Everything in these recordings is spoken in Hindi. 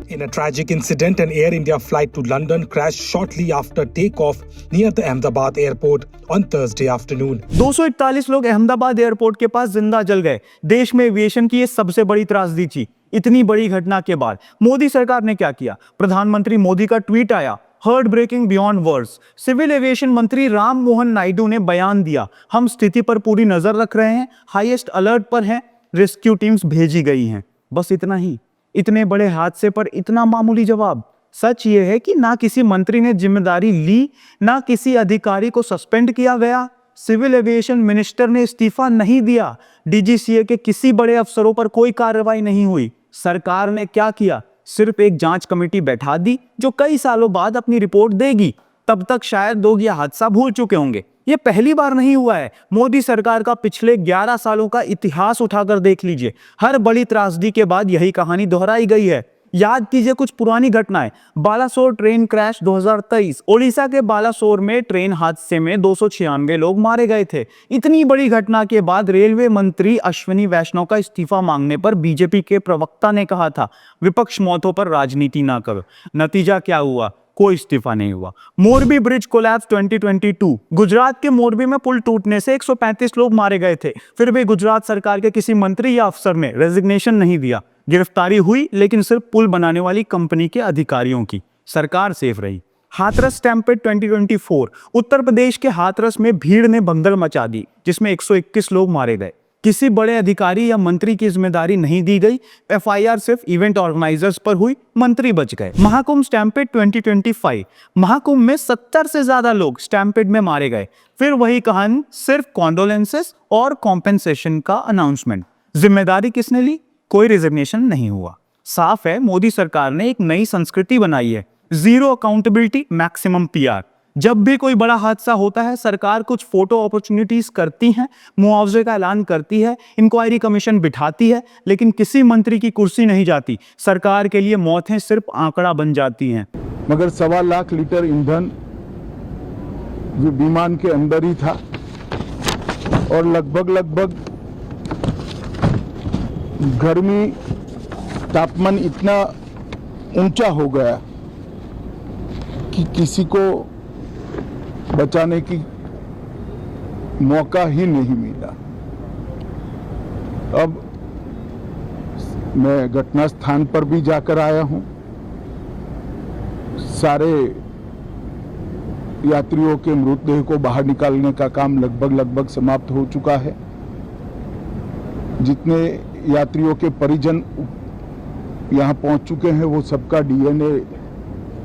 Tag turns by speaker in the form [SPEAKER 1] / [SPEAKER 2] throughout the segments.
[SPEAKER 1] In a tragic incident, an Air India flight to London crashed shortly after takeoff near the Ahmedabad airport on Thursday afternoon.
[SPEAKER 2] 241 लोग अहमदाबाद एयरपोर्ट के पास जिंदा जल गए। देश में एविएशन की ये सबसे बड़ी त्रासदी थी। इतनी बड़ी घटना के बाद मोदी सरकार ने क्या किया? प्रधानमंत्री मोदी का ट्वीट आया, heart breaking beyond words. Civil aviation मंत्री राम मोहन नायडू ने बयान दिया, हम स्थिति पर पूरी नजर रख रहे हैं, हाईएस्ट अलर्ट पर हैं, रेस्क्यू टीम्स भेजी गई हैं। बस इतना ही। इतने बड़े हादसे पर इतना मामूली जवाब। सच ये है कि ना किसी मंत्री ने जिम्मेदारी ली, ना किसी अधिकारी को सस्पेंड किया गया। सिविल एविएशन मिनिस्टर ने इस्तीफा नहीं दिया। डीजीसीए के किसी बड़े अफसरों पर कोई कार्रवाई नहीं हुई। सरकार ने क्या किया? सिर्फ एक जांच कमेटी बैठा दी जो कई सालों बाद अपनी रिपोर्ट देगी। तब तक शायद लोग यह हादसा भूल चुके होंगे। ये पहली बार नहीं हुआ है। मोदी सरकार का पिछले 11 सालों का इतिहास उठाकर देख लीजिए। हर बड़ी त्रासदी के बाद यही कहानी दोहराई गई है। याद कीजिए कुछ पुरानी घटनाएं। बालासोर ट्रेन क्रैश 2023, ओडिशा के बालासोर में ट्रेन हादसे में 296 लोग मारे गए थे। इतनी बड़ी घटना के बाद रेलवे मंत्री अश्विनी वैष्णव का इस्तीफा मांगने पर बीजेपी के प्रवक्ता ने कहा था, विपक्ष मौतों पर राजनीति ना करो। नतीजा क्या हुआ? कोई इस्तीफा नहीं हुआ। मोरबी ब्रिज कोलैप्स 2022, गुजरात के मोरबी में पुल टूटने से 135 लोग मारे गए थे। फिर भी गुजरात सरकार के किसी मंत्री या अफसर ने रेजिग्नेशन नहीं दिया। गिरफ्तारी हुई, लेकिन सिर्फ पुल बनाने वाली कंपनी के अधिकारियों की। सरकार सेफ रही। हाथरस स्टैम्पेड 2024, उत्तर प्रदेश के हाथरस में भीड़ ने भगदड़ मचा दी, जिसमें 121 लोग मारे गए। किसी बड़े अधिकारी या मंत्री की जिम्मेदारी नहीं दी गई। एफआईआर सिर्फ इवेंट ऑर्गेनाइजर्स पर हुई, मंत्री बच गए। महाकुंभ स्टैम्पेड 2025, महाकुंभ में 70 से ज्यादा लोग स्टैम्पेड में मारे गए। फिर वही कहानी, सिर्फ कॉन्डोलेंसेस और कॉम्पेंसेशन का अनाउंसमेंट। जिम्मेदारी किसने ली? कोई रिजिग्नेशन नहीं हुआ। साफ है, मोदी सरकार ने एक नई संस्कृति बनाई है, जीरो अकाउंटेबिलिटी, मैक्सिमम पीआर। जब भी कोई बड़ा हादसा होता है, सरकार कुछ फोटो अपॉर्चुनिटीज करती है, मुआवजे का ऐलान करती है, इंक्वायरी कमीशन बिठाती है, लेकिन किसी मंत्री की कुर्सी नहीं जाती। सरकार के लिए मौतें सिर्फ आंकड़ा बन जाती हैं।
[SPEAKER 3] मगर 1.25 लाख लीटर ईंधन विमान के अंदर ही था और लगभग गर्मी, तापमान इतना ऊंचा हो गया कि किसी को बचाने की मौका ही नहीं मिला। अब मैं घटना स्थान पर भी जाकर आया हूं। सारे यात्रियों के मृतदेह को बाहर निकालने का काम लगभग समाप्त हो चुका है। जितने यात्रियों के परिजन यहां पहुंच चुके हैं, वो सबका डीएनए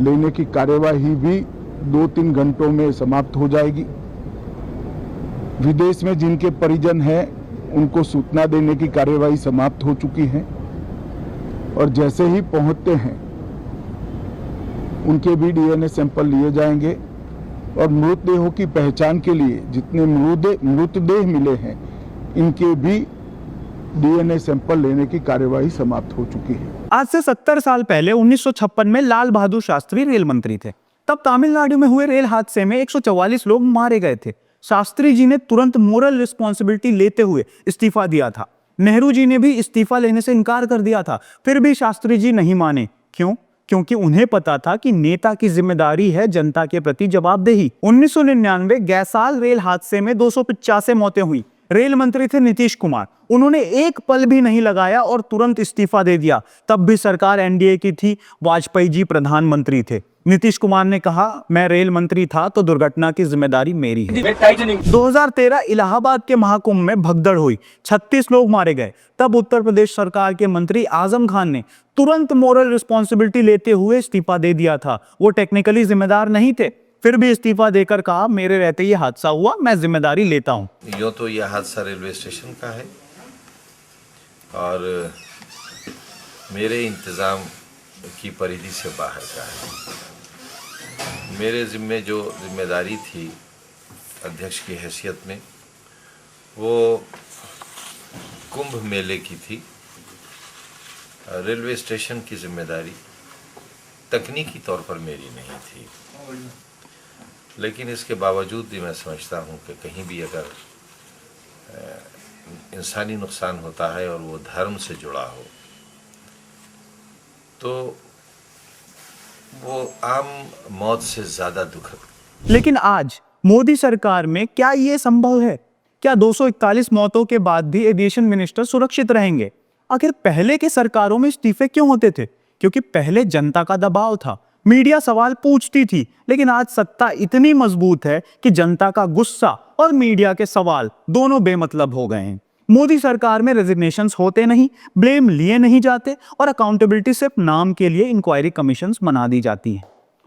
[SPEAKER 3] लेने की कार्यवाही भी 2-3 घंटों में समाप्त हो जाएगी। विदेश में जिनके परिजन हैं, उनको सूचना देने की कार्यवाही समाप्त हो चुकी है और जैसे ही पहुंचते हैं उनके भी डीएनए सैंपल लिए जाएंगे और मृतदेहों की पहचान के लिए जितने मृतदेह मिले हैं, इनके भी डीएनए सैंपल लेने की कार्यवाही समाप्त हो चुकी है।
[SPEAKER 2] आज से 70 साल पहले 1956 में लाल बहादुर शास्त्री रेल मंत्री थे। तब तमिलनाडु में हुए रेल हादसे में 144 लोग मारे गए थे। शास्त्री जी ने तुरंत मोरल रिस्पॉन्सिबिलिटी लेते हुए इस्तीफा दिया था। नेहरू जी ने भी इस्तीफा लेने से इनकार कर दिया था। फिर भी शास्त्री जी नहीं माने। क्यों? क्योंकि उन्हें पता था कि नेता की जिम्मेदारी है जनता के प्रति जवाबदेही। 1999 गैसाल रेल हादसे में 285 मौतें हुई। रेल मंत्री थे नीतीश कुमार। उन्होंने एक पल भी नहीं लगाया और तुरंत इस्तीफा दे दिया। तब भी सरकार एनडीए की थी, वाजपेयी जी प्रधानमंत्री थे। नीतीश कुमार ने कहा, मैं रेल मंत्री था तो दुर्घटना की जिम्मेदारी मेरी है। 2013 इलाहाबाद के महाकुंभ में भगदड़ हुई, 36 लोग मारे गए। तब उत्तर प्रदेश सरकार के मंत्री आजम खान ने तुरंत मोरल रिस्पॉन्सिबिलिटी लेते हुए इस्तीफा दे दिया था। वो टेक्निकली जिम्मेदार नहीं थे, फिर भी इस्तीफा देकर कहा, मेरे रहते ये हादसा हुआ, मैं जिम्मेदारी लेता हूं।
[SPEAKER 4] यो तो यह हादसा रेलवे स्टेशन का है और मेरे इंतज़ाम की परिधि से बाहर का है। मेरे ज़िम्मे जो जिम्मेदारी थी अध्यक्ष की हैसियत में, वो कुंभ मेले की थी। रेलवे स्टेशन की जिम्मेदारी तकनीकी तौर पर मेरी नहीं थी, लेकिन इसके बावजूद भी मैं समझता हूँ कि कहीं भी अगर इंसानी नुकसान होता है और वो धर्म से जुड़ा हो तो वो आम मौत से ज़्यादा दुखद।
[SPEAKER 2] लेकिन आज मोदी सरकार में क्या ये संभव है? क्या 241 मौतों के बाद भी एविएशन मिनिस्टर सुरक्षित रहेंगे? आखिर पहले के सरकारों में इस्तीफे क्यों होते थे? क्योंकि पहले जनता का दबाव था, मीडिया सवाल पूछती थी। लेकिन आज सत्ता इतनी मजबूत है कि जनता का गुस्सा और मीडिया के सवाल दोनों बेमतलब हो गए हैं। मोदी सरकार में रेजिग्नेशंस होते नहीं, ब्लेम लिए नहीं जाते और अकाउंटेबिलिटी सिर्फ नाम के लिए इंक्वायरी कमीशंस बना दी जाती हैं।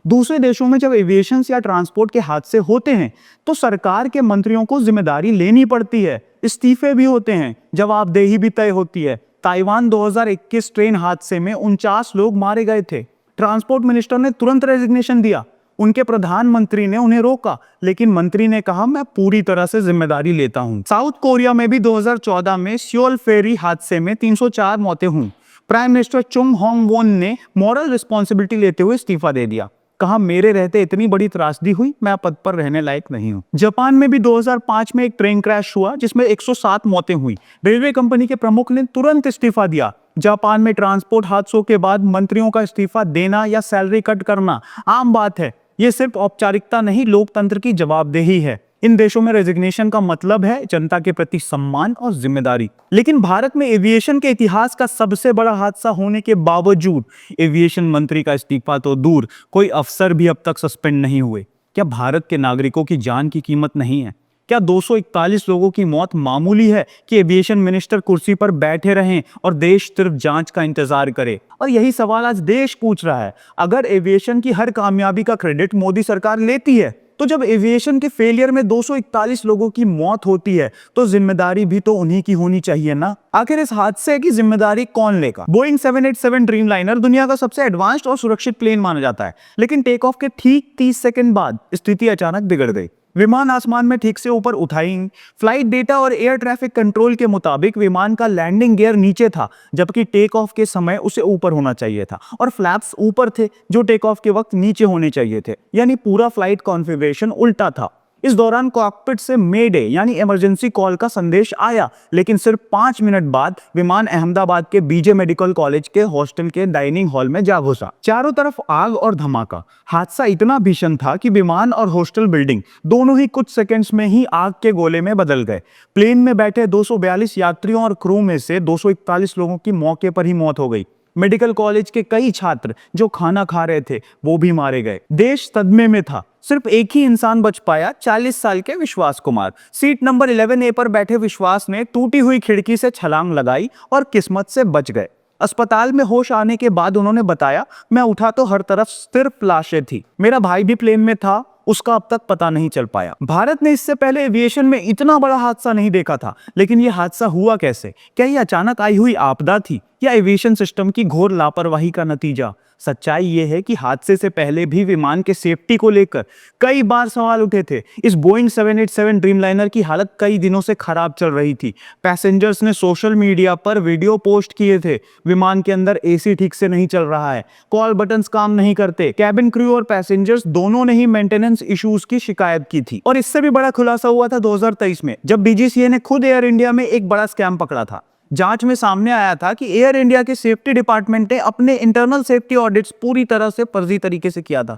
[SPEAKER 2] दूसरे देशों में जब एविएशन या ट्रांसपोर्ट के हादसे होते हैं तो सरकार के मंत्रियों को जिम्मेदारी लेनी पड़ती है, इस्तीफे भी होते हैं, जवाबदेही भी तय होती है। ताइवान 2021 ट्रेन हादसे में 49 लोग मारे गए थे। ट्रांसपोर्ट मिनिस्टर ने तुरंत रेजिग्नेशन दिया, उनके प्रधानमंत्री ने उन्हें रोका, लेकिन मंत्री ने कहा मैं पूरी तरह से जिम्मेदारी लेता हूं। साउथ कोरिया में भी 2014 में सियोल फेरी हादसे में 304 मौतें हुई। प्राइम मिनिस्टर चुंग होंग वोन ने मॉरल रिस्पॉन्सिबिलिटी लेते हुए इस्तीफा दे दिया, कहा मेरे रहते इतनी बड़ी त्रासदी हुई, मैं पद पर रहने लायक नहीं हूं। जापान में भी 2005 में एक ट्रेन क्रैश हुआ जिसमें 107 मौतें हुई। रेलवे कंपनी के प्रमुख ने तुरंत इस्तीफा दिया। जापान में ट्रांसपोर्ट हादसों के बाद मंत्रियों का इस्तीफा देना या सैलरी कट करना आम बात है। ये सिर्फ औपचारिकता नहीं, लोकतंत्र की जवाबदेही है। इन देशों में रेजिग्नेशन का मतलब है जनता के प्रति सम्मान और जिम्मेदारी। लेकिन भारत में एविएशन के इतिहास का सबसे बड़ा हादसा होने के बावजूद एविएशन मंत्री का इस्तीफा तो दूर, कोई अफसर भी अब तक सस्पेंड नहीं हुए। क्या भारत के नागरिकों की जान की कीमत नहीं है? क्या 241 लोगों की मौत मामूली है कि एविएशन मिनिस्टर कुर्सी पर बैठे रहें और देश सिर्फ जांच का इंतजार करे? और यही सवाल आज देश पूछ रहा है। अगर एविएशन की हर कामयाबी का क्रेडिट मोदी सरकार लेती है तो जब एविएशन के फेलियर में 241 लोगों की मौत होती है तो जिम्मेदारी भी तो उन्हीं की होनी चाहिए ना। आखिर इस हादसे की जिम्मेदारी कौन लेगा? बोइंग 787 ड्रीमलाइनर दुनिया का सबसे एडवांस्ड और सुरक्षित प्लेन माना जाता है, लेकिन टेक ऑफ के ठीक 30 सेकंड बाद स्थिति अचानक बिगड़ गई। विमान आसमान में ठीक से ऊपर उठाई। फ्लाइट डेटा और एयर ट्रैफिक कंट्रोल के मुताबिक विमान का लैंडिंग गियर नीचे था, जबकि टेक ऑफ के समय उसे ऊपर होना चाहिए था, और फ्लैप्स ऊपर थे जो टेक ऑफ के वक्त नीचे होने चाहिए थे। यानी पूरा फ्लाइट कॉन्फ़िगरेशन उल्टा था। इस दौरान कॉकपिट से मेडे यानी इमरजेंसी कॉल का संदेश आया, लेकिन सिर्फ 5 मिनट बाद विमान अहमदाबाद के बीजे मेडिकल कॉलेज के हॉस्टल के डाइनिंग हॉल में जा घुसा। चारों तरफ आग और धमाका। हादसा इतना भीषण था कि विमान और हॉस्टल बिल्डिंग दोनों ही कुछ सेकंड्स में ही आग के गोले में बदल गए। प्लेन में बैठे 242 यात्रियों और क्रू में से 241 लोगों की मौके पर ही मौत हो गई। मेडिकल कॉलेज के कई छात्र जो खाना खा रहे थे वो भी मारे गए। देश सदमे में था। सिर्फ एक ही इंसान बच पाया, 40 साल के विश्वास कुमार। सीट नंबर 11A पर बैठे विश्वास ने टूटी हुई खिड़की से छलांग लगाई और किस्मत से बच गए। अस्पताल में होश आने के बाद उन्होंने बताया, मैं उठा तो हर तरफ सिर्फ लाशें थी। मेरा भाई भी प्लेन में था, उसका अब तक पता नहीं चल पाया। भारत ने इससे पहले एविएशन में इतना बड़ा हादसा नहीं देखा था, लेकिन यह हादसा हुआ कैसे? क्या यह अचानक आई हुई आपदा थी या एविएशन सिस्टम की घोर लापरवाही का नतीजा? सच्चाई यह है कि हादसे से पहले भी विमान के सेफ्टी को लेकर कई बार सवाल उठे थे। इस बोइंग 787 ड्रीमलाइनर की हालत कई दिनों से खराब चल रही थी। पैसेंजर्स ने सोशल मीडिया पर वीडियो पोस्ट किए थे। विमान के अंदर एसी ठीक से नहीं चल रहा है, कॉल बटन्स काम नहीं करते। कैबिन क्रू और पैसेंजर्स दोनों ने ही मेंटेनेंस इश्यूज की शिकायत की थी। और इससे भी बड़ा खुलासा हुआ था 2023 में, जब डीजीसीए ने खुद एयर इंडिया में एक बड़ा स्कैम पकड़ा था। जांच में सामने आया था कि एयर इंडिया के सेफ्टी डिपार्टमेंट ने अपने इंटरनल सेफ्टी ऑडिट्स पूरी तरह से फर्जी तरीके से किया था।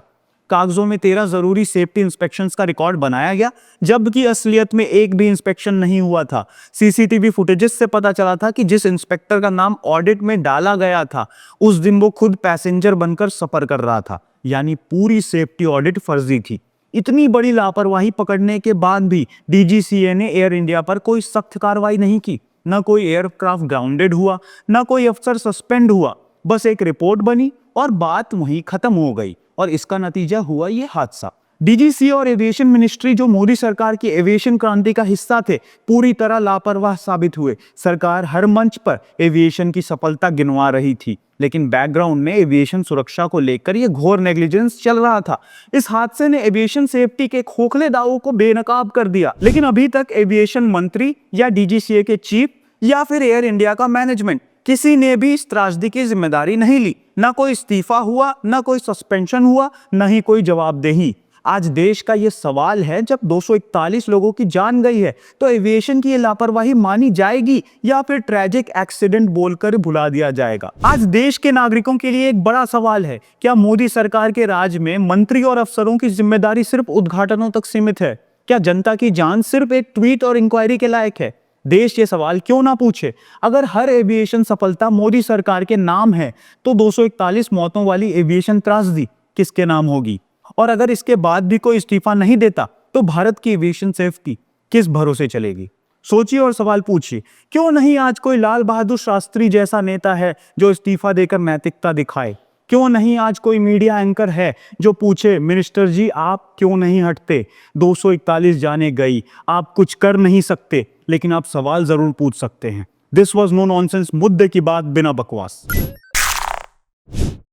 [SPEAKER 2] कागजों में 13 जरूरी सेफ्टी इंस्पेक्शंस का रिकॉर्ड बनाया गया, जबकि असलियत में एक भी इंस्पेक्शन नहीं हुआ था। सीसीटीवी फुटेजेस से पता चला था कि जिस इंस्पेक्टर का नाम ऑडिट में डाला गया था, उस दिन वो खुद पैसेंजर बनकर सफर कर रहा था। यानी पूरी सेफ्टी ऑडिट फर्जी थी। इतनी बड़ी लापरवाही पकड़ने के बाद भी डीजीसीए ने एयर इंडिया पर कोई सख्त कार्रवाई नहीं की। न कोई एयरक्राफ्ट ग्राउंडेड हुआ, न कोई अफसर सस्पेंड हुआ। बस एक रिपोर्ट बनी और बात वहीं खत्म हो गई, और इसका नतीजा हुआ ये हादसा। डीजीसीए और एविएशन मिनिस्ट्री, जो मोदी सरकार की एविएशन क्रांति का हिस्सा थे, पूरी तरह लापरवाह साबित हुए। सरकार हर मंच पर एविएशन की सफलता गिनवा रही थी, लेकिन बैकग्राउंड में एविएशन सुरक्षा को लेकर यह घोर नेग्लिजेंस चल रहा था। इस हादसे ने एविएशन सेफ्टी के खोखले दावों को बेनकाब कर दिया। लेकिन अभी तक एविएशन मंत्री या डीजीसीए के चीफ या फिर एयर इंडिया का मैनेजमेंट, किसी ने भी इस त्रासदी की जिम्मेदारी नहीं ली। ना कोई इस्तीफा हुआ, ना कोई सस्पेंशन हुआ, ना ही कोई जवाबदेही। आज देश का ये सवाल है, जब 241 लोगों की जान गई है तो एविएशन की ये लापरवाही मानी जाएगी या फिर ट्रैजिक एक्सीडेंट बोलकर भुला दिया जाएगा। आज देश के नागरिकों के लिए एक बड़ा सवाल है, क्या मोदी सरकार के राज में मंत्री और अफसरों की जिम्मेदारी सिर्फ उद्घाटनों तक सीमित है? क्या जनता की जान सिर्फ एक ट्वीट और इंक्वायरी के लायक है? देश ये सवाल क्यों ना पूछे, अगर हर एविएशन सफलता मोदी सरकार के नाम है तो 241 मौतों वाली एविएशन त्रासदी किसके नाम होगी? और अगर इसके बाद भी कोई इस्तीफा नहीं देता तो भारत की एविएशन सेफ्टी किस भरोसे चलेगी? सोचिए और सवाल पूछिए, क्यों नहीं आज कोई लाल बहादुर शास्त्री जैसा नेता है जो इस्तीफा देकर नैतिकता दिखाए? क्यों नहीं आज कोई मीडिया एंकर है जो पूछे, मिनिस्टर जी आप क्यों नहीं हटते? 241 जाने गई, आप कुछ कर नहीं सकते लेकिन आप सवाल जरूर पूछ सकते हैं। दिस वॉज नो नॉनसेंस, मुद्दे की बात बिना बकवास।